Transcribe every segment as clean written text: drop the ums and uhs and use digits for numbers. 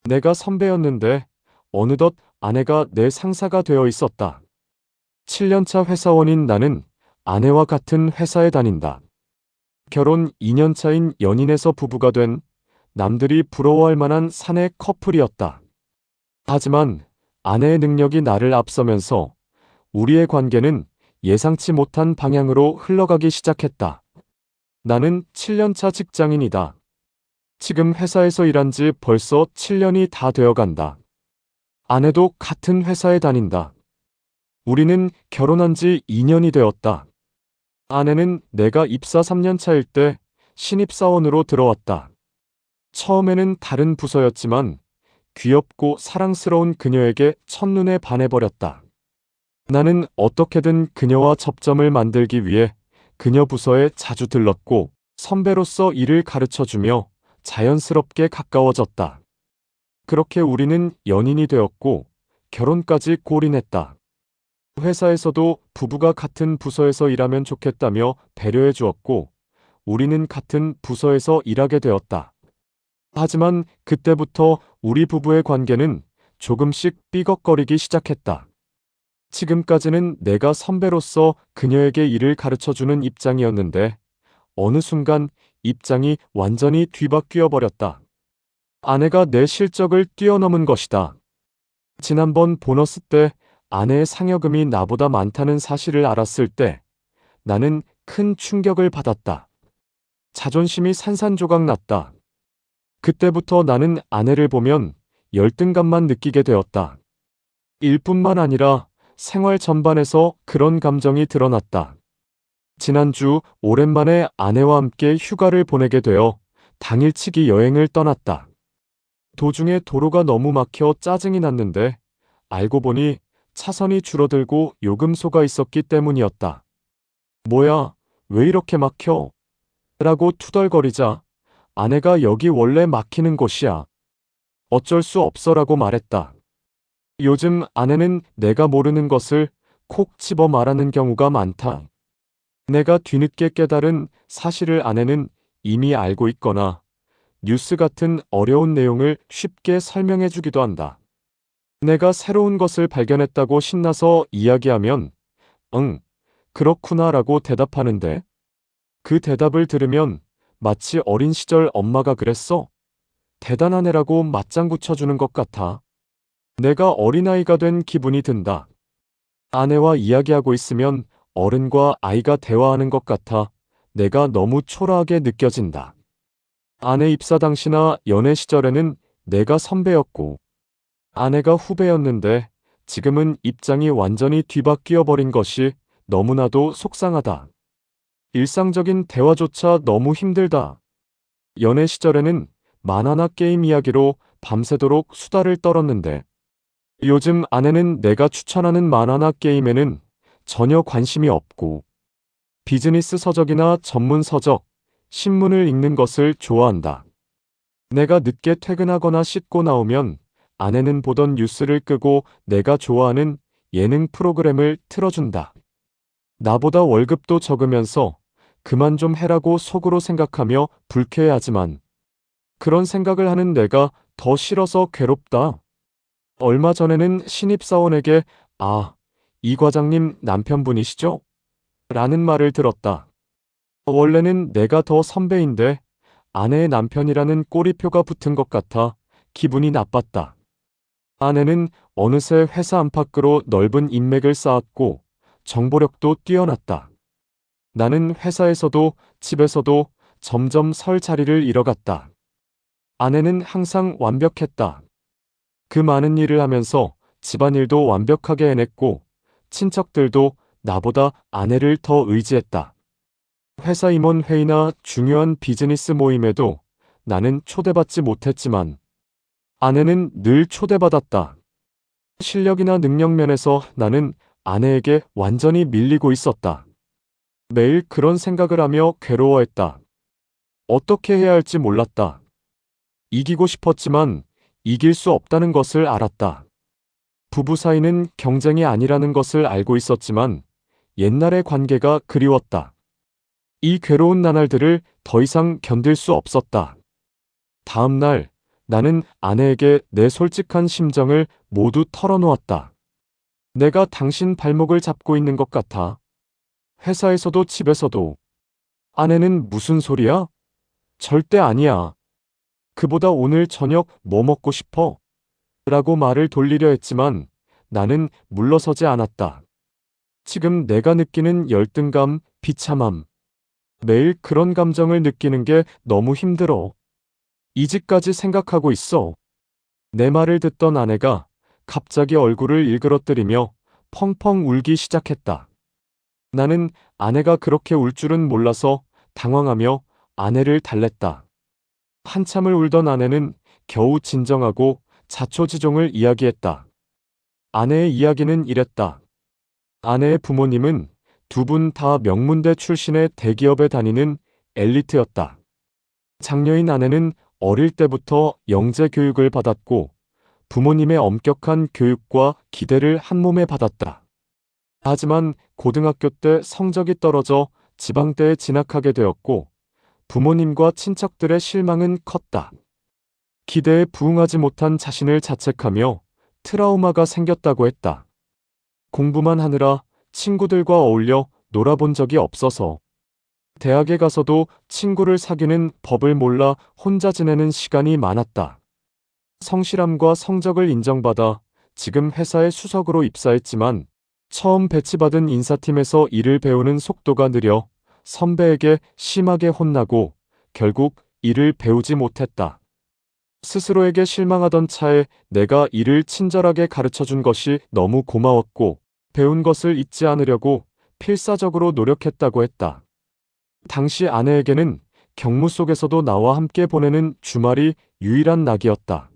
내가 선배였는데 어느덧 아내가 내 상사가 되어 있었다. 7년차 회사원인 나는 아내와 같은 회사에 다닌다. 결혼 2년 차인 연인에서 부부가 된 남들이 부러워할 만한 사내 커플이었다. 하지만 아내의 능력이 나를 앞서면서 우리의 관계는 예상치 못한 방향으로 흘러가기 시작했다. 나는 7년차 직장인이다. 지금 회사에서 일한 지 벌써 7년이 다 되어 간다. 아내도 같은 회사에 다닌다. 우리는 결혼한 지 2년이 되었다. 아내는 내가 입사 3년 차일 때 신입사원으로 들어왔다. 처음에는 다른 부서였지만 귀엽고 사랑스러운 그녀에게 첫눈에 반해버렸다. 나는 어떻게든 그녀와 접점을 만들기 위해 그녀 부서에 자주 들렀고 선배로서 일을 가르쳐주며 자연스럽게 가까워졌다. 그렇게 우리는 연인이 되었고 결혼까지 골인했다. 회사에서도 부부가 같은 부서에서 일하면 좋겠다며 배려해 주었고 우리는 같은 부서에서 일하게 되었다. 하지만 그때부터 우리 부부의 관계는 조금씩 삐걱거리기 시작했다. 지금까지는 내가 선배로서 그녀에게 일을 가르쳐주는 입장이었는데 어느 순간 입장이 완전히 뒤바뀌어 버렸다. 아내가 내 실적을 뛰어넘은 것이다. 지난번 보너스 때 아내의 상여금이 나보다 많다는 사실을 알았을 때 나는 큰 충격을 받았다. 자존심이 산산조각 났다. 그때부터 나는 아내를 보면 열등감만 느끼게 되었다. 일뿐만 아니라 생활 전반에서 그런 감정이 드러났다. 지난주 오랜만에 아내와 함께 휴가를 보내게 되어 당일치기 여행을 떠났다. 도중에 도로가 너무 막혀 짜증이 났는데 알고 보니 차선이 줄어들고 요금소가 있었기 때문이었다. 뭐야, 왜 이렇게 막혀? 라고 투덜거리자 아내가 여기 원래 막히는 곳이야. 어쩔 수 없어라고 말했다. 요즘 아내는 내가 모르는 것을 콕 집어 말하는 경우가 많다. 내가 뒤늦게 깨달은 사실을 아내는 이미 알고 있거나 뉴스 같은 어려운 내용을 쉽게 설명해 주기도 한다. 내가 새로운 것을 발견했다고 신나서 이야기하면 응, 그렇구나라고 대답하는데 그 대답을 들으면 마치 어린 시절 엄마가 그랬어? 대단한 애라고 맞장구 쳐주는 것 같아. 내가 어린아이가 된 기분이 든다. 아내와 이야기하고 있으면 어른과 아이가 대화하는 것 같아 내가 너무 초라하게 느껴진다. 아내 입사 당시나 연애 시절에는 내가 선배였고 아내가 후배였는데 지금은 입장이 완전히 뒤바뀌어 버린 것이 너무나도 속상하다. 일상적인 대화조차 너무 힘들다. 연애 시절에는 만화나 게임 이야기로 밤새도록 수다를 떨었는데 요즘 아내는 내가 추천하는 만화나 게임에는 전혀 관심이 없고 비즈니스 서적이나 전문 서적, 신문을 읽는 것을 좋아한다. 내가 늦게 퇴근하거나 씻고 나오면 아내는 보던 뉴스를 끄고 내가 좋아하는 예능 프로그램을 틀어준다. 나보다 월급도 적으면서 그만 좀 해라고 속으로 생각하며 불쾌해하지만 그런 생각을 하는 내가 더 싫어서 괴롭다. 얼마 전에는 신입사원에게 아, 이 과장님 남편분이시죠? 라는 말을 들었다. 원래는 내가 더 선배인데 아내의 남편이라는 꼬리표가 붙은 것 같아 기분이 나빴다. 아내는 어느새 회사 안팎으로 넓은 인맥을 쌓았고 정보력도 뛰어났다. 나는 회사에서도 집에서도 점점 설 자리를 잃어갔다. 아내는 항상 완벽했다. 그 많은 일을 하면서 집안일도 완벽하게 해냈고 친척들도 나보다 아내를 더 의지했다. 회사 임원 회의나 중요한 비즈니스 모임에도 나는 초대받지 못했지만 아내는 늘 초대받았다. 실력이나 능력 면에서 나는 아내에게 완전히 밀리고 있었다. 매일 그런 생각을 하며 괴로워했다. 어떻게 해야 할지 몰랐다. 이기고 싶었지만 이길 수 없다는 것을 알았다. 부부 사이는 경쟁이 아니라는 것을 알고 있었지만 옛날의 관계가 그리웠다. 이 괴로운 나날들을 더 이상 견딜 수 없었다. 다음 날 나는 아내에게 내 솔직한 심정을 모두 털어놓았다. 내가 당신 발목을 잡고 있는 것 같아. 회사에서도 집에서도. 아내는 무슨 소리야? 절대 아니야. 그보다 오늘 저녁 뭐 먹고 싶어? 라고 말을 돌리려 했지만 나는 물러서지 않았다. 지금 내가 느끼는 열등감, 비참함. 매일 그런 감정을 느끼는 게 너무 힘들어. 이직까지 생각하고 있어. 내 말을 듣던 아내가 갑자기 얼굴을 일그러뜨리며 펑펑 울기 시작했다. 나는 아내가 그렇게 울 줄은 몰라서 당황하며 아내를 달랬다. 한참을 울던 아내는 겨우 진정하고 자초지종을 이야기했다. 아내의 이야기는 이랬다. 아내의 부모님은 두 분 다 명문대 출신의 대기업에 다니는 엘리트였다. 장녀인 아내는 어릴 때부터 영재 교육을 받았고 부모님의 엄격한 교육과 기대를 한몸에 받았다. 하지만 고등학교 때 성적이 떨어져 지방대에 진학하게 되었고 부모님과 친척들의 실망은 컸다. 기대에 부응하지 못한 자신을 자책하며 트라우마가 생겼다고 했다. 공부만 하느라 친구들과 어울려 놀아본 적이 없어서 대학에 가서도 친구를 사귀는 법을 몰라 혼자 지내는 시간이 많았다. 성실함과 성적을 인정받아 지금 회사에 수석으로 입사했지만 처음 배치받은 인사팀에서 일을 배우는 속도가 느려 선배에게 심하게 혼나고 결국 일을 배우지 못했다. 스스로에게 실망하던 차에 내가 일을 친절하게 가르쳐준 것이 너무 고마웠고 배운 것을 잊지 않으려고 필사적으로 노력했다고 했다. 당시 아내에게는 경무 속에서도 나와 함께 보내는 주말이 유일한 낙이었다.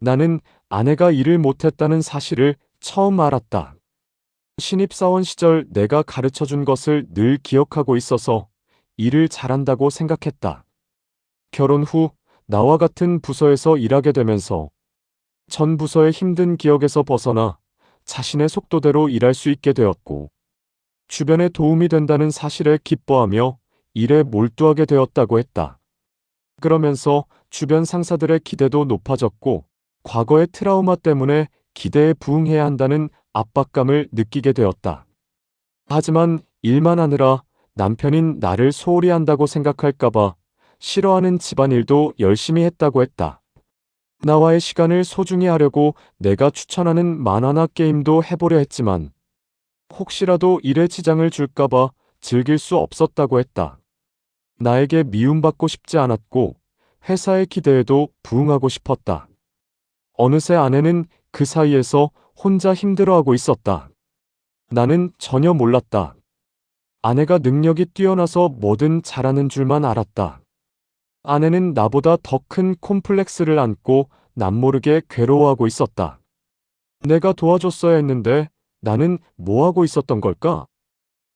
나는 아내가 일을 못했다는 사실을 처음 알았다. 신입사원 시절 내가 가르쳐준 것을 늘 기억하고 있어서 일을 잘한다고 생각했다. 결혼 후 나와 같은 부서에서 일하게 되면서 전 부서의 힘든 기억에서 벗어나 자신의 속도대로 일할 수 있게 되었고 주변에 도움이 된다는 사실에 기뻐하며 일에 몰두하게 되었다고 했다. 그러면서 주변 상사들의 기대도 높아졌고 과거의 트라우마 때문에 기대에 부응해야 한다는 압박감을 느끼게 되었다. 하지만 일만 하느라 남편인 나를 소홀히 한다고 생각할까봐 싫어하는 집안일도 열심히 했다고 했다. 나와의 시간을 소중히 하려고 내가 추천하는 만화나 게임도 해보려 했지만 혹시라도 일에 지장을 줄까봐 즐길 수 없었다고 했다. 나에게 미움받고 싶지 않았고 회사의 기대에도 부응하고 싶었다. 어느새 아내는 그 사이에서 혼자 힘들어하고 있었다. 나는 전혀 몰랐다. 아내가 능력이 뛰어나서 뭐든 잘하는 줄만 알았다. 아내는 나보다 더 큰 콤플렉스를 안고 남모르게 괴로워하고 있었다. 내가 도와줬어야 했는데 나는 뭐 하고 있었던 걸까?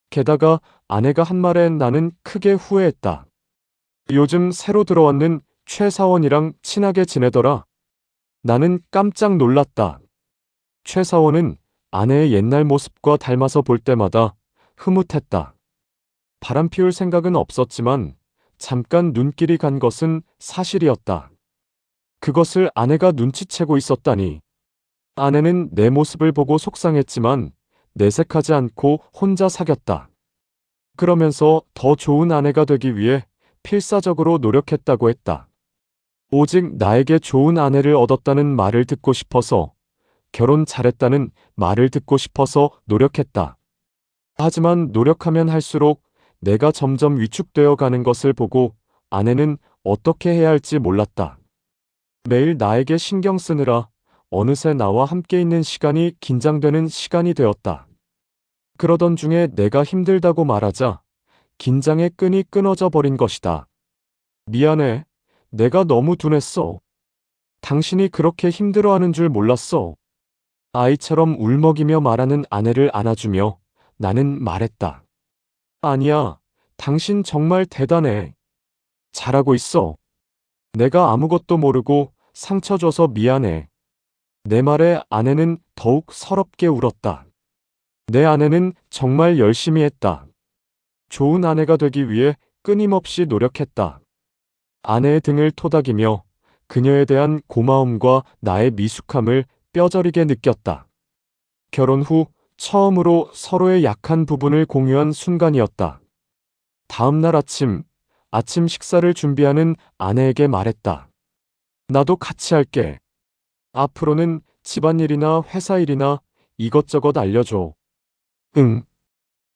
게다가 아내가 한 말에 나는 크게 후회했다. 요즘 새로 들어왔는 최 사원이랑 친하게 지내더라. 나는 깜짝 놀랐다. 최 사원은 아내의 옛날 모습과 닮아서 볼 때마다 흐뭇했다. 바람 피울 생각은 없었지만 잠깐 눈길이 간 것은 사실이었다. 그것을 아내가 눈치채고 있었다니. 아내는 내 모습을 보고 속상했지만 내색하지 않고 혼자 사귀었다. 그러면서 더 좋은 아내가 되기 위해 필사적으로 노력했다고 했다. 오직 나에게 좋은 아내를 얻었다는 말을 듣고 싶어서, 결혼 잘했다는 말을 듣고 싶어서 노력했다. 하지만 노력하면 할수록 내가 점점 위축되어 가는 것을 보고 아내는 어떻게 해야 할지 몰랐다. 매일 나에게 신경 쓰느라 어느새 나와 함께 있는 시간이 긴장되는 시간이 되었다. 그러던 중에 내가 힘들다고 말하자 긴장의 끈이 끊어져 버린 것이다. 미안해. 내가 너무 둔했어. 당신이 그렇게 힘들어하는 줄 몰랐어. 아이처럼 울먹이며 말하는 아내를 안아주며 나는 말했다. 아니야. 당신 정말 대단해. 잘하고 있어. 내가 아무것도 모르고 상처 줘서 미안해. 내 말에 아내는 더욱 서럽게 울었다. 내 아내는 정말 열심히 했다. 좋은 아내가 되기 위해 끊임없이 노력했다. 아내의 등을 토닥이며 그녀에 대한 고마움과 나의 미숙함을 뼈저리게 느꼈다. 결혼 후 처음으로 서로의 약한 부분을 공유한 순간이었다. 다음 날 아침 식사를 준비하는 아내에게 말했다. 나도 같이 할게. 앞으로는 집안일이나 회사 일이나 이것저것 알려줘. 응.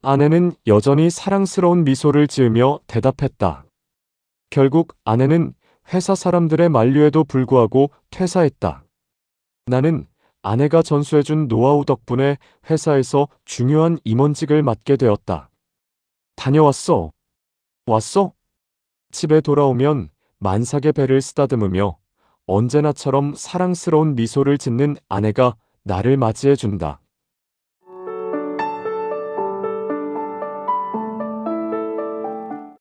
아내는 여전히 사랑스러운 미소를 지으며 대답했다. 결국 아내는 회사 사람들의 만류에도 불구하고 퇴사했다. 나는 아내가 전수해준 노하우 덕분에 회사에서 중요한 임원직을 맡게 되었다. 다녀왔어. 왔어? 집에 돌아오면 만삭의 배를 쓰다듬으며 언제나처럼 사랑스러운 미소를 짓는 아내가 나를 맞이해 준다.